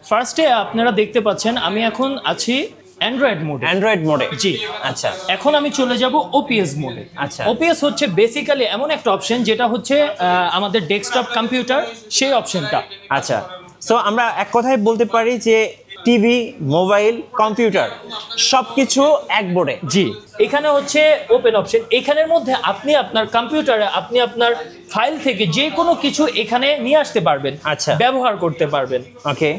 ফার্স্টে আপনারা দেখতে পাচ্ছেন আমি এখন আছি অ্যান্ড্রয়েড মোডে জি। আচ্ছা, এখন আমি চলে যাব ওপিএস মোডে। আচ্ছা, ওপিএস হচ্ছে বেসিক্যালি এমন একটা অপশন যেটা হচ্ছে আমাদের ডেস্কটপ কম্পিউটার সেই অপশনটা। আচ্ছা, সো আমরা এক কথায় বলতে পারি যে টিভি, মোবাইল, কম্পিউটার সবকিছু এক বোর্ডে। জি, এখানে হচ্ছে ওপেন অপশন। এখানের মধ্যে আপনি আপনার কম্পিউটারে আপনি আপনার ফাইল থেকে যে কোনো কিছু এখানে নিয়ে আসতে পারবেন, আচ্ছা, ব্যবহার করতে পারবেন। ওকে,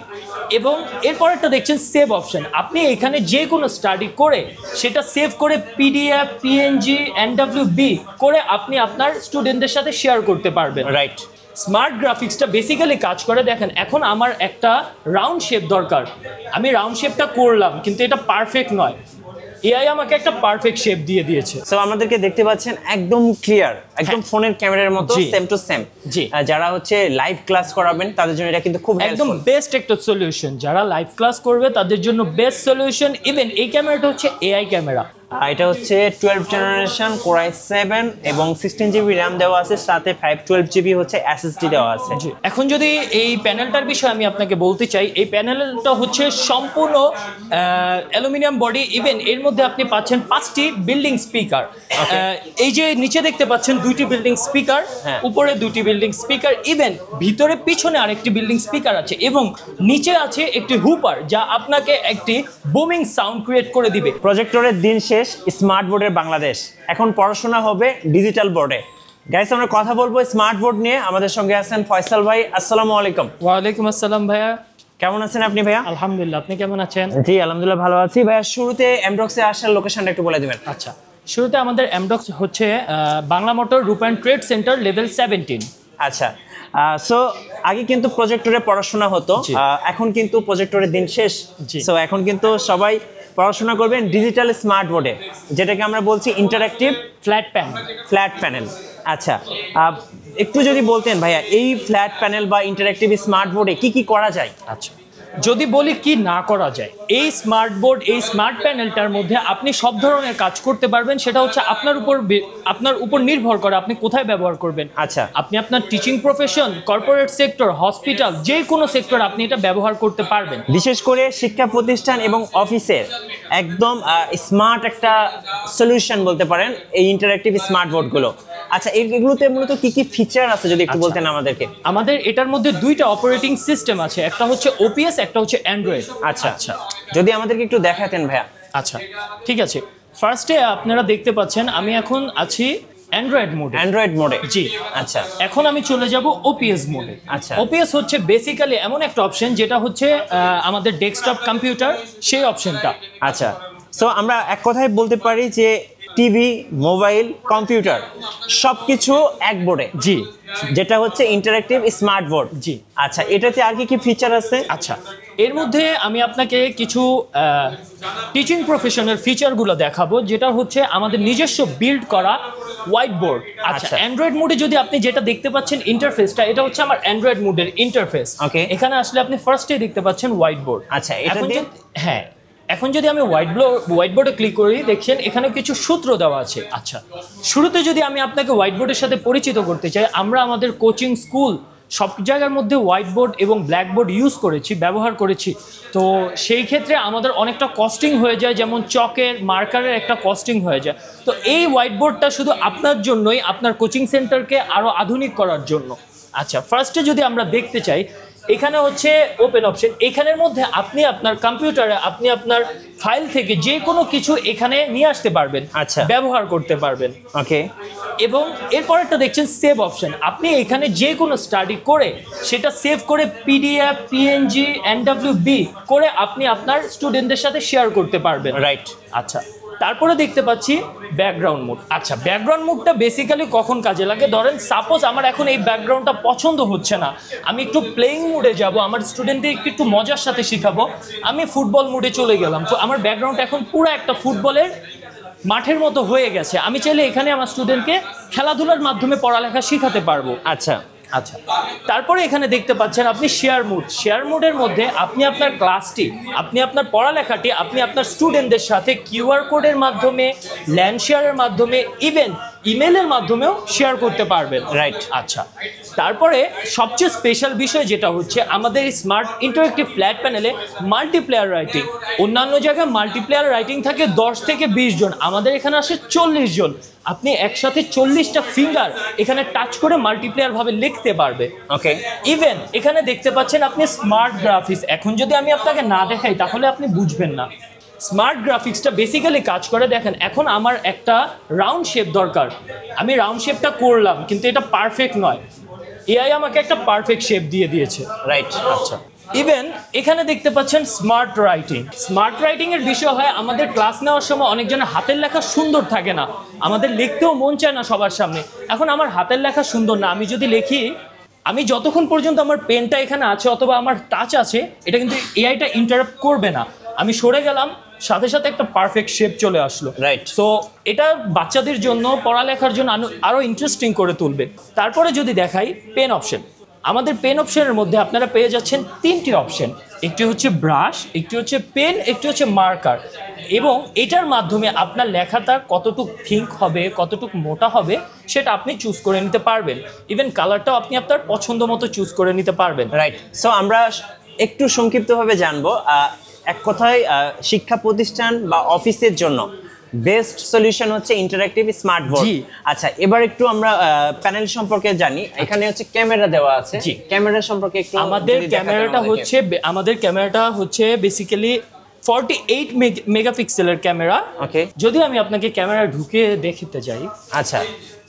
এবং এরপরেরটা দেখছেন সেভ অপশন। আপনি এখানে যে কোনো স্টাডি করে সেটা সেভ করে পিডিএফ, পিএনজি, এনডব্লিউবি করে আপনি আপনার স্টুডেন্টদের সাথে শেয়ার করতে পারবেন। রাইট। স্মার্ট গ্রাফিক্সটা বেসিক্যালি কাজ করে দেখেন, এখন আমার একটা রাউন্ড শেপ দরকার, আমি রাউন্ড শেপটা করলাম কিন্তু এটা পারফেক্ট নয়, এআই আমাকে একটা পারফেক্ট শেপ দিয়ে দিয়েছে। সো আমাদেরকে দেখতে পাচ্ছেন একদম ক্লিয়ার, একদম ফোনের ক্যামেরার মতো সেম টু সেম। জি, যারা হচ্ছে লাইভ ক্লাস করাবেন তাদের জন্য এটা কিন্তু খুব একদম বেস্ট একটা সলিউশন। যারা লাইভ ক্লাস করবে তাদের জন্য বেস্ট সলিউশন। ইভেন এই ক্যামেরাটা হচ্ছে এআই ক্যামেরা। এটা হচ্ছে 12 জেনারেশন কোর i7 এবং 16 জিবি র্যাম দেওয়া আছে, সাথে 512 জিবি হচ্ছে এসএসডি দেওয়া আছে। এখন যদি এই প্যানেলটার বিষয়ে আমি আপনাকে বলতে চাই, এই প্যানেলটা হচ্ছে সম্পূর্ণ অ্যালুমিনিয়াম বডি। ইভেন এর মধ্যে আপনি পাচ্ছেন 5টি বিল্ডিং স্পিকার। এই যে নিচে দেখতে পাচ্ছেন 2টি বিল্ডিং স্পিকার, উপরে 2টি বিল্ডিং স্পিকার, ইভেন ভিতরে পিছনে আরেকটি বিল্ডিং স্পিকার আছে এবং নিচে আছে একটি হুপার যা আপনাকে একটি বুমিং সাউন্ড ক্রিয়েট করে দিবে। প্রজেক্টরের দিন শেষ, স্মার্ট বোর্ডের বাংলাদেশ। এখন পড়াশোনা হবে ডিজিটাল বোর্ডে। গাইস, আমরা কথা বলবো স্মার্ট বোর্ড নিয়ে। আমাদের সঙ্গে আছেন ফয়সাল ভাই। আসসালামু আলাইকুম। ওয়ালাইকুম আসসালাম ভাইয়া, কেমন আছেন আপনি ভাইয়া? আলহামদুলিল্লাহ, আপনি কেমন আছেন? জি আলহামদুলিল্লাহ ভালো আছি ভাইয়া। শুরুতে এমডক্সে আসার লোকেশনটা একটু বলে দিবেন। আচ্ছা, শুরুতে আমাদের এমডক্স হচ্ছে বাংলা মোটর রূপায়ণ ট্রেড সেন্টার লেভেল 17। আচ্ছা, সো আগে কিন্তু প্রজেক্টরে পড়াশোনা হতো, এখন কিন্তু প্রজেক্টরের দিন শেষ। সো এখন কিন্তু সবাই পড়াশোনা করবেন ডিজিটাল স্মার্ট বোর্ডে, যেটাকে আমরা বলছি ইন্টারঅ্যাক্টিভ ফ্ল্যাট প্যানেল। আচ্ছা, একটু যদি বলতেন ভাইয়া এই ফ্ল্যাট প্যানেল বা ইন্টারঅ্যাক্টিভ স্মার্ট বোর্ডে কি কি করা যায়? আচ্ছা, যদি বলি কি না করা যায়, এই স্মার্ট বোর্ড, এই স্মার্ট প্যানেলটার মধ্যে আপনি সব ধরনের কাজ করতে পারবেন। সেটা হচ্ছে আপনার উপর নির্ভর করে আপনি কোথায় ব্যবহার করবেন। আচ্ছা, আপনি আপনার teaching profession, corporate sector, hospital, যে কোনো সেক্টর আপনি এটা ব্যবহার করতে পারবেন। বিশেষ করে শিক্ষা প্রতিষ্ঠান এবং অফিসের একদম স্মার্ট একটা সলিউশন বলতে পারেন এই ইন্টারঅ্যাক্টিভ স্মার্ট বোর্ডগুলো। আচ্ছা, এগুলোতে মূলত কি কি ফিচার আছে যদি একটু বলতেন আমাদেরকে। আমাদের এটার মধ্যে 2টা অপারেটিং সিস্টেম আছে, একটা হচ্ছে ওপিএস, একটা হচ্ছে অ্যান্ড্রয়েড। আচ্ছা, যদি আমাদেরকে একটু দেখাতেন ভাইয়া। আচ্ছা, ঠিক আছে। ফার্স্টে আপনারা দেখতে পাচ্ছেন আমি এখন আছি অ্যান্ড্রয়েড মোডে জি। আচ্ছা, এখন আমি চলে যাব ওপিএস মোডে। আচ্ছা, ওপিএস হচ্ছে বেসিক্যালি এমন একটা অপশন যেটা হচ্ছে আমাদের ডেস্কটপ কম্পিউটার সেই অপশনটা। আচ্ছা, সো আমরা এক কথায় বলতে পারি যে টিভি, মোবাইল, কম্পিউটার সবকিছু এক বোর্ডে। জি, যেটা হচ্ছে ইন্টারঅ্যাক্টিভ স্মার্ট বোর্ড। জি। আচ্ছা, এটাতে আর কি কি ফিচার আছে? আচ্ছা, এর মধ্যে আমি আপনাকে কিছু টিচিং প্রফেশনাল ফিচারগুলো দেখাবো, যেটা হচ্ছে আমাদের নিজস্ব বিল্ড করা হোয়াইট বোর্ড। আচ্ছা, অ্যান্ড্রয়েড মোডে যদি আপনি যেটা দেখতে পাচ্ছেন ইন্টারফেসটা, এটা হচ্ছে আমার অ্যান্ড্রয়েড মোডের ইন্টারফেস। ওকে, এখানে আসলে আপনি ফার্স্টে দেখতে পাচ্ছেন হোয়াইট বোর্ড। আচ্ছা, এটা দিয়ে হ্যাঁ, এখন যদি আমি হোয়াইট বোর্ডে ক্লিক করি, দেখছেন এখানে কিছু সূত্র দেওয়া আছে। আচ্ছা, শুরুতে যদি আমি আপনাকে হোয়াইট বোর্ডের সাথে পরিচিত করতে চাই, আমরা আমাদের কোচিং, স্কুল সব জায়গার মধ্যে হোয়াইট বোর্ড এবং ব্ল্যাক বোর্ড ব্যবহার করেছি। তো সেই ক্ষেত্রে আমাদের অনেকটা কস্টিং হয়ে যায়, যেমন চকের, মার্কারের একটা কস্টিং হয়ে যায়। তো এই হোয়াইট বোর্ডটা শুধু আপনার জন্যই, আপনার কোচিং সেন্টারকে আরও আধুনিক করার জন্য। আচ্ছা, ফার্স্টে যদি আমরা দেখতে চাই, এখানে হচ্ছে ওপেন অপশন। এখানের মধ্যে আপনি আপনার কম্পিউটারে আপনি আপনার ফাইল থেকে যে কোনো কিছু এখানে নিয়ে আসতে পারবেন, আচ্ছা, ব্যবহার করতে পারবেন। ওকে, এবং এরপরেরটা দেখছেন সেভ অপশন। আপনি এখানে যে কোনো স্টাডি করে সেটা সেভ করে পিডিএফ, পিএনজি, এনডব্লিউবি করে আপনি আপনার স্টুডেন্টদের সাথে শেয়ার করতে পারবেন। রাইট। আচ্ছা, তারপরে দেখতে পাচ্ছি ব্যাকগ্রাউন্ড মুড। আচ্ছা, ব্যাকগ্রাউন্ড মুডটা বেসিক্যালি কখন কাজে লাগে, ধরেন সাপোজ আমার এখন এই ব্যাকগ্রাউন্ডটা পছন্দ হচ্ছে না, আমি একটু প্লেইং মুডে যাব, আমার স্টুডেন্টদের একটু মজার সাথে শেখাবো, আমি ফুটবল মুডে চলে গেলাম। তো আমার ব্যাকগ্রাউন্ড এখন পুরো একটা ফুটবলের মাঠের মতো হয়ে গেছে, আমি চাইলে এখানে আমার স্টুডেন্টকে খেলাধুলার মাধ্যমে পড়ালেখা শেখাতে পারবো। আচ্ছা, আচ্ছা, তারপরে এখানে দেখতে পাচ্ছেন আপনি শেয়ার মুডের মধ্যে আপনি আপনার ক্লাসটি, আপনি আপনার পড়ালেখাটি আপনি আপনার স্টুডেন্টদের সাথে কিউআর কোডের মাধ্যমে, ল্যান্ড শেয়ারের মাধ্যমে, ইভেন ইমেলের মাধ্যমেও শেয়ার করতে পারবেন। রাইট। আচ্ছা, তারপরে সবচেয়ে স্পেশাল বিষয় যেটা হচ্ছে আমাদের এই স্মার্ট ইন্টারেক্টিভ ফ্ল্যাট প্যানেলে মাল্টিপ্লেয়ার রাইটিং। অন্যান্য জায়গায় মাল্টিপ্লেয়ার রাইটিং থাকে 10 থেকে 20 জন, আমাদের এখানে আসে 40 জন। আপনি একসাথে 40টা ফিঙ্গার এখানে টাচ করে মাল্টিপ্লেয়ার ভাবে লিখতে পারবে। ওকে। ইভেন এখানে দেখতে পাচ্ছেন আপনি স্মার্ট গ্রাফিক্স। এখন যদি আমি আপনাকে না দেখাই তাহলে আপনি বুঝবেন না। স্মার্ট গ্রাফিক্সটা বেসিক্যালি কাজ করে, দেখেন এখন আমার একটা রাউন্ড শেপ দরকার, আমি রাউন্ড শেপটা করলাম কিন্তু এটা পারফেক্ট নয়, এআই আমাকে একটা পারফেক্ট শেপ দিয়ে দিয়েছে। রাইট। আচ্ছা, ইভেন এখানে দেখতে পাচ্ছেন স্মার্ট রাইটিং। স্মার্ট রাইটিং এর বিষয় হয় আমাদের ক্লাস নেওয়ার সময় অনেকজনের হাতের লেখা সুন্দর থাকে না, আমাদের লিখতেও মন চায় না সবার সামনে। এখন আমার হাতের লেখা সুন্দর না, আমি যদি লিখি, আমি যতক্ষণ পর্যন্ত আমার পেনটা এখানে আছে অথবা আমার টাচ আছে, এটা কিন্তু এআইটা ইন্টারাপ্ট করবে না। আমি সরে গেলাম, সাথে সাথে একটা পারফেক্ট শেপ চলে আসলো। রাইট। সো এটা বাচ্চাদের জন্য, পড়ালেখার জন্য আরো ইন্টারেস্টিং করে তুলবে। তারপরে যদি দেখাই পেন অপশন, আমাদের পেন অপশনের মধ্যে আপনারা পেয়ে যাচ্ছেন 3টি অপশন, একটি হচ্ছে ব্রাশ, একটি হচ্ছে পেন, একটি হচ্ছে মার্কার। এবং এটার মাধ্যমে আপনার লেখাটা কতটুকু থিক হবে, কতটুকু মোটা হবে সেটা আপনি চুজ করে নিতে পারবেন। ইভেন কালারটাও আপনি আপনার পছন্দ মতো চুজ করে নিতে পারবেন। রাইট। সো আমরা একটু সংক্ষিপ্তভাবে জানবো, এক কথায় শিক্ষা প্রতিষ্ঠান বা অফিসের জন্য বেস্ট সলিউশন হচ্ছে ইন্টারঅ্যাক্টিভ স্মার্ট বোর্ড। আচ্ছা, এবার একটু আমরা প্যানেল সম্পর্কে জানি। এখানে হচ্ছে ক্যামেরা দেওয়া আছে, ক্যামেরা সম্পর্কে একটু। আমাদের ক্যামেরাটা হচ্ছে বেসিক্যালি 48 মেগাপিক্সেলের ক্যামেরা। ওকে। যদি আমি আপনাকে ক্যামেরা ঢুকে দেখাতে যাই। আচ্ছা,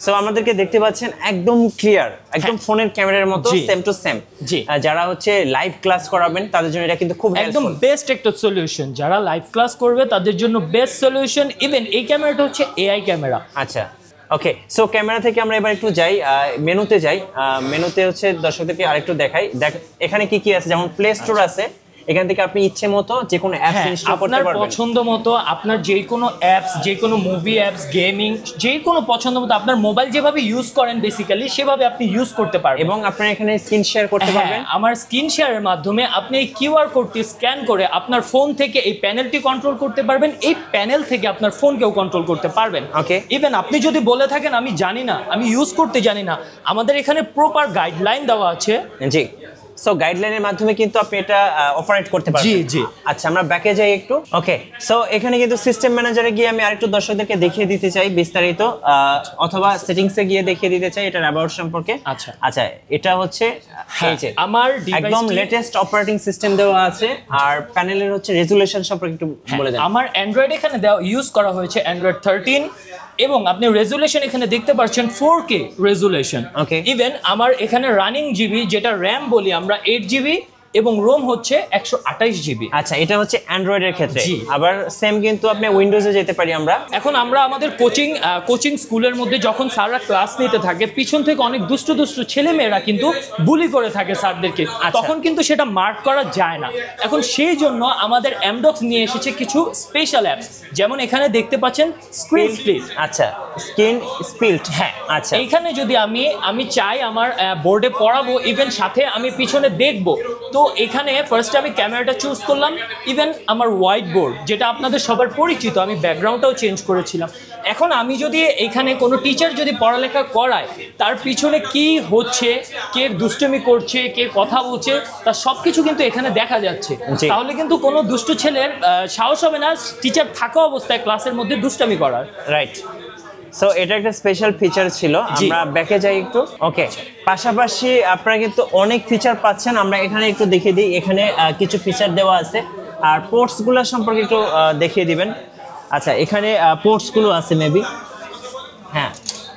সো আমাদেরকে দেখতে পাচ্ছেন একদম ক্লিয়ার, একদম ফোনের ক্যামেরার মতো সেম টু সেম। জি। যারা হচ্ছে লাইভ ক্লাস করাবেন তাদের জন্য এটা কিন্তু খুব একদম বেস্ট একটা সলিউশন। যারা লাইভ ক্লাস করবে তাদের জন্য বেস্ট সলিউশন। ইভেন এই ক্যামেরাটা হচ্ছে এআই ক্যামেরা। আচ্ছা, ওকে। সো ক্যামেরা থেকে আমরা এবার একটু যাই, মেনুতে যাই। মেনুতে হচ্ছে দর্শকদেরকে আরেকটু দেখাই। এখানে কি কি আছে, যেমন প্লে স্টোর আছে, এখান থেকে আপনি ইচ্ছে মতো যে কোনো অ্যাপস ইনস্টল করতে পারবেন। আপনার পছন্দ মতো আপনার যে কোনো অ্যাপস, যে কোনো মুভি অ্যাপস, গেমিং, যে কোনো পছন্দ মতো আপনার মোবাইল যেভাবে ইউজ করেন বেসিক্যালি সেভাবে আপনি ইউজ করতে পারবেন। এবং আপনারা এখানে স্ক্রিন শেয়ার করতে পারবেন। আমার স্ক্রিন শেয়ারের মাধ্যমে আপনি এই কিউআর কোডটি স্ক্যান করে আপনার ফোন থেকে এই প্যানেলটি কন্ট্রোল করতে পারবেন, এই প্যানেল থেকে আপনার ফোনকেও কন্ট্রোল করতে পারবেন। ওকে। ইভেন আপনি যদি বলে থাকেন আমি জানি না, আমি ইউজ করতে জানি না, আমাদের এখানে প্রপার গাইডলাইন দেওয়া আছে। জি। সো গাইডলাইনের মাধ্যমে কিন্তু আপনি এটা অপারেট করতে পারবেন। জি জি। আচ্ছা, আমরা ব্যাকে যাই একটু। ওকে। সো এখানে কিন্তু সিস্টেম ম্যানেজারে গিয়ে আমি আরেকটু দর্শকদেরকে দেখিয়ে দিতে চাই বিস্তারিত, অথবা সেটিংসে গিয়ে দেখিয়ে দিতে চাই এটার অ্যাবাউট সম্পর্কে। আচ্ছা আচ্ছা, এটা হচ্ছে এই যে আমার একদম লেটেস্ট অপারেটিং সিস্টেম দেওয়া আছে। আর প্যানেলের হচ্ছে রেজুলেশন সম্পর্কে একটু বলে দেন। আমার অ্যান্ড্রয়েড এখানে ইউজ করা হয়েছে অ্যান্ড্রয়েড 13 এবং আপনি রেজুলেশন এখানে দেখতে পাচ্ছেন 4K রেজুলেশন। ওকে। ইভেন আমার এখানে রানিং জিবি, যেটা র্যাম বলি আমরা, 8 জিবি এবং রোম হচ্ছে 128 জিবি। আচ্ছা, এটা হচ্ছে অ্যান্ড্রয়েডের ক্ষেত্রে। আবার সেম কিন্তু আপনি উইন্ডোজে যেতে পারি আমরা। এখন আমরা আমাদের কোচিং স্কুলের মধ্যে যখন স্যাররা ক্লাস নিতে থাকে, পিছন থেকে অনেক দুষ্ট ছেলেমেয়েরা কিন্তু বুলি করে থাকে স্যারদেরকে, তখন কিন্তু সেটা মার্ক করা যায় না। এখন সেই জন্য আমাদের এমডক্স নিয়ে এসেছে কিছু স্পেশাল অ্যাপস, যেমন এখানে দেখতে পাচ্ছেন স্ক্রিন স্প্লিট। আচ্ছা, স্ক্রিন স্প্লিট। হ্যাঁ। আচ্ছা, এইখানে যদি আমি চাই আমার বোর্ডে পড়াবো, ইভেন সাথে আমি পিছনে দেখবো, তো এখানে ফার্স্টে আমি ক্যামেরাটা চুজ করলাম। ইভেন আমার হোয়াইট বোর্ড, যেটা আপনাদের সবার পরিচিত, আমি ব্যাকগ্রাউন্ডটাও চেঞ্জ করেছিলাম। এখন আমি যদি এখানে কোনো টিচার যদি পড়ালেখা করায়, তার পিছনে কি হচ্ছে, কে দুষ্টুমি করছে, কে কথা বলছে, তার সব কিছু কিন্তু এখানে দেখা যাচ্ছে। তাহলে কিন্তু কোনো দুষ্ট ছেলের সাহস হবে না টিচার থাকা অবস্থায় ক্লাসের মধ্যে দুষ্টামি করার। রাইট। সো এটা একটা স্পেশাল ফিচার ছিল। আমরা ব্যাকে যাই একটু। ওকে। পাশাপাশি আপনারা কিন্তু অনেক ফিচার পাচ্ছেন, আমরা এখানে একটু দেখিয়ে দিই। এখানে কিছু ফিচার দেওয়া আছে, আর পোর্টসগুলো সম্পর্কে একটু দেখিয়ে দিবেন। আচ্ছা, এখানে পোর্টসগুলো আছে মেবি। হ্যাঁ,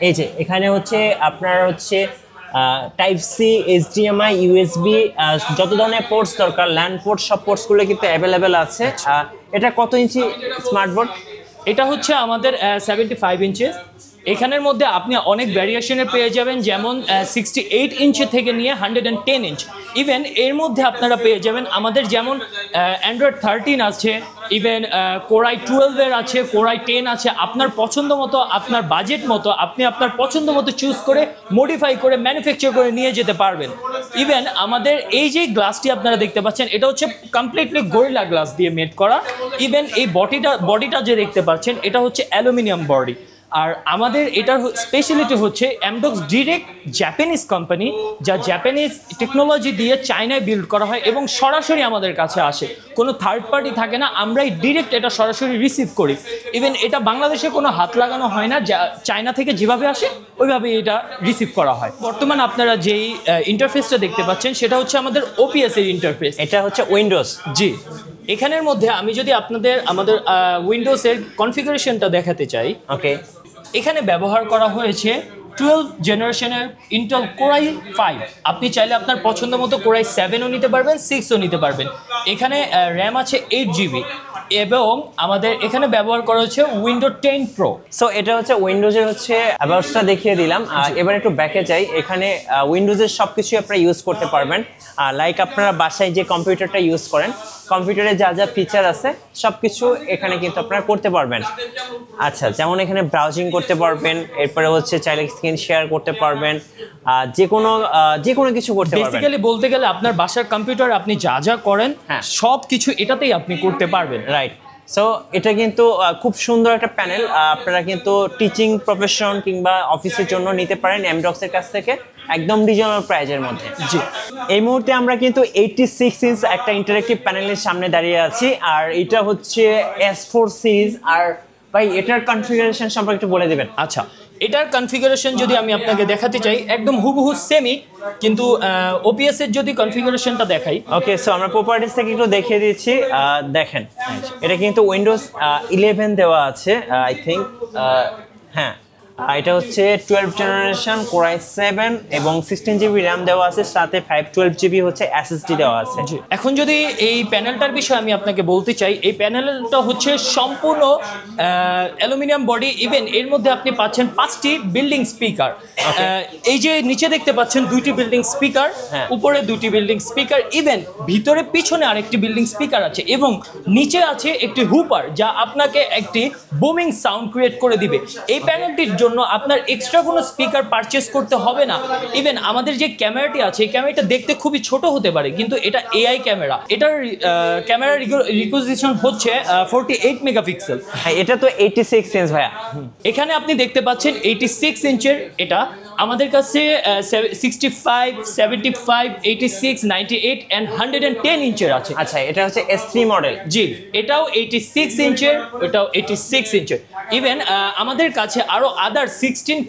এই যে এখানে হচ্ছে আপনার হচ্ছে টাইপ সি, HDMI, USB, যত ধরনের পোর্টস দরকার, ল্যান্ড পোর্ট, সব পোর্টসগুলো কিন্তু অ্যাভেলেবেল আছে। এটা কত ইঞ্চি স্মার্ট বোর্ড? এটা হচ্ছে আমাদের 75 ইঞ্চেস। এখানের মধ্যে আপনি অনেক ভ্যারিয়েশনের পেয়ে যাবেন, যেমন 68 ইঞ্চি থেকে নিয়ে 110 ইঞ্চ। ইভেন এর মধ্যে আপনারা পেয়ে যাবেন আমাদের যেমন অ্যান্ড্রয়েড 13 আছে, ইভেন কোরাই 12 আছে, কোরাই 10 আছে। আপনার পছন্দ মতো, আপনার বাজেট মতো আপনি আপনার পছন্দ মতো চুজ করে মডিফাই করে ম্যানুফ্যাকচার করে নিয়ে যেতে পারবেন। ইভেন আমাদের এই যে গ্লাসটি আপনারা দেখতে পাচ্ছেন, এটা হচ্ছে কমপ্লিটলি গরিলা গ্লাস দিয়ে মেড করা। ইভেন এই বডিটা যে দেখতে পাচ্ছেন, এটা হচ্ছে অ্যালুমিনিয়াম বডি। আর আমাদের এটার স্পেশালিটি হচ্ছে এমডক্স ডিরেক্ট জাপানিজ কোম্পানি, যা জাপানিজ টেকনোলজি দিয়ে চায়নায় বিল্ড করা হয় এবং সরাসরি আমাদের কাছে আসে, কোনো থার্ড পার্টি থাকে না, আমরাই ডিরেক্ট এটা সরাসরি রিসিভ করি। ইভেন এটা বাংলাদেশে কোনো হাত লাগানো হয় না, যা চায়না থেকে যেভাবে আসে ওইভাবে এটা রিসিভ করা হয়। বর্তমান আপনারা যেই ইন্টারফেসটা দেখতে পাচ্ছেন সেটা হচ্ছে আমাদের ওপিএস এর ইন্টারফেস। এটা হচ্ছে উইন্ডোজ। জি, এখানের মধ্যে আমি যদি আমাদের উইন্ডোজের কনফিগারেশনটা দেখাতে চাই, ওকে, এখানে ব্যবহার করা হয়েছে 12 জেনারেশনের ইন্টেল কোরাই 5। আপনি চাইলে আপনার পছন্দ মতো কোরাই 7ও নিতে পারবেন, 6ও নিতে পারবেন। এখানে র্যাম আছে 8 GB এবং আমাদের এখানে ব্যবহার করা হচ্ছে উইন্ডো 10 প্রো। সো এটা হচ্ছে উইন্ডোজের হচ্ছে অ্যাবাউটসটা দেখিয়ে দিলাম। এবার একটু ব্যাকে যাই। এখানে উইন্ডোজের সব কিছুই আপনারা ইউজ করতে পারবেন। লাইক আপনারা বাসায় যে কম্পিউটারটা ইউজ করেন, কম্পিউটারে যা যা ফিচার আছে সব কিছু এখানে কিন্তু আপনারা করতে পারবেন। আচ্ছা, যেমন এখানে ব্রাউজিং করতে পারবেন, এরপরে হচ্ছে চাইলে স্ক্রিন শেয়ার করতে পারবেন, যে কোনো কিছু করতে পারবেন। বেসিক্যালি বলতে গেলে আপনার বাসার কম্পিউটার আপনি যা যা করেন সব কিছু এটাতেই আপনি করতে পারবেন। রাইট। সো এটা কিন্তু খুব সুন্দর একটা প্যানেল। আপনারা কিন্তু টিচিং প্রফেশন কিংবা অফিসের জন্য নিতে পারেন এমডক্সের কাছ থেকে একদম রিজনেবল প্রাইজের মধ্যে। জি, এই মুহূর্তে আমরা কিন্তু 86 ইঞ্চ একটা ইন্টারেক্টিভ প্যানেলের সামনে দাঁড়িয়ে আছি, আর এটা হচ্ছে S4 সিরিজ। আর ভাই এটার কনফিগারেশন সম্পর্কে একটু বলে দিবেন। আচ্ছা, এটার কনফিগারেশন যদি আমি আপনাকে দেখাতে চাই, একদম হুবহু সেমই, কিন্তু ওপিএস এর যদি কনফিগারেশনটা দেখাই। ওকে, সো আমরা প্রপার্টিস থেকে একটু দেখিয়ে দিচ্ছি। দেখেন, এটা কিন্তু উইন্ডোজ 11 দেওয়া আছে আই থিঙ্ক। হ্যাঁ, এটা হচ্ছে 12 জেনারেশন কোরাই 7 এবং 16 GB র্যাম দেওয়া আছে, সাথে 512 GB হচ্ছে SSD দেওয়া আছে। এখন যদি এই প্যানেলটার বিষয়ে আমি আপনাকে বলতে চাই, এই প্যানেলটা হচ্ছে সম্পূর্ণ অ্যালুমিনিয়াম বডি। ইভেন এর মধ্যে আপনি পাচ্ছেন 5টি বিল্ডিং স্পিকার। এই যে নিচে দেখতে পাচ্ছেন 2টি বিল্ডিং স্পিকার, উপরে 2টি বিল্ডিং স্পিকার, ইভেন ভিতরে পিছনে আরেকটি বিল্ডিং স্পিকার আছে এবং নিচে আছে একটি হুপার, যা আপনাকে একটি বুমিং সাউন্ড ক্রিয়েট করে দিবে। এই প্যানেলটির জন্য আপনার এক্সট্রা কোনো স্পিকার পারচেজ করতে হবে না। ইভেন আমাদের যে ক্যামেরাটি আছে, এই ক্যামেরাটা দেখতে খুবই ছোট হতে পারে, কিন্তু এটা এআই ক্যামেরা। এটার ক্যামেরা রিকোজিশন হচ্ছে 48 মেগাপিক্সেল। হ্যাঁ, এটা তো 86 ইঞ্চ ভাইয়া। এখানে আপনি দেখতে পাচ্ছেন 86 ইঞ্চের। এটা আমাদের কাছে 65, 75, 86, 98 and 110 ইঞ্চের আছে। আচ্ছা, এটা হচ্ছে S3 মডেল। জি, এটাও 86 ইঞ্চের, এটাও 86 ইঞ্চের। ইভেন আমাদের কাছে আরো আদার 16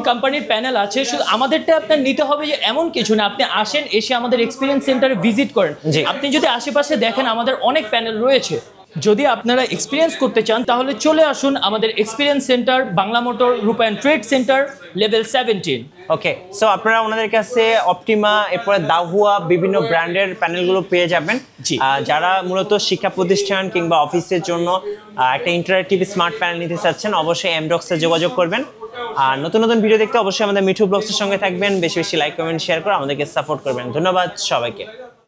কোম্পানির প্যানেল আছে। শুধু আমাদেরটা আপনার নিতে হবে যে এমন কিছু না, আপনি আসেন, এসে আমাদের এক্সপিরিয়েন্স সেন্টারে ভিজিট করেন। আপনি যদি আশেপাশে দেখেন আমাদের অনেক প্যানেল রয়েছে। যদি আপনারা এক্সপিরিয়েন্স করতে চান তাহলে চলে আসুন আমাদের এক্সপিরিয়েন্স সেন্টার, বাংলা মোটর রূপায়ণ ট্রেড সেন্টার, লেভেল 17। ওকে, সো আপনারা ওনাদের কাছে অপটিমা, এরপরে দাহুয়া বিভিন্ন ব্র্যান্ডের প্যানেলগুলো পেয়ে যাবেন। যারা মূলত শিক্ষা প্রতিষ্ঠান কিংবা অফিসের জন্য একটা ইন্টারেক্টিভ স্মার্ট প্যানেল নিতে চাচ্ছেন, অবশ্যই এমডক্সে যোগাযোগ করবেন। আর নতুন নতুন ভিডিও দেখতে অবশ্যই আমাদের মিঠু ব্লগসের সঙ্গে থাকবেন। বেশি বেশি লাইক, কমেন্ট, শেয়ার করে আমাদেরকে সাপোর্ট করবেন। ধন্যবাদ সবাইকে।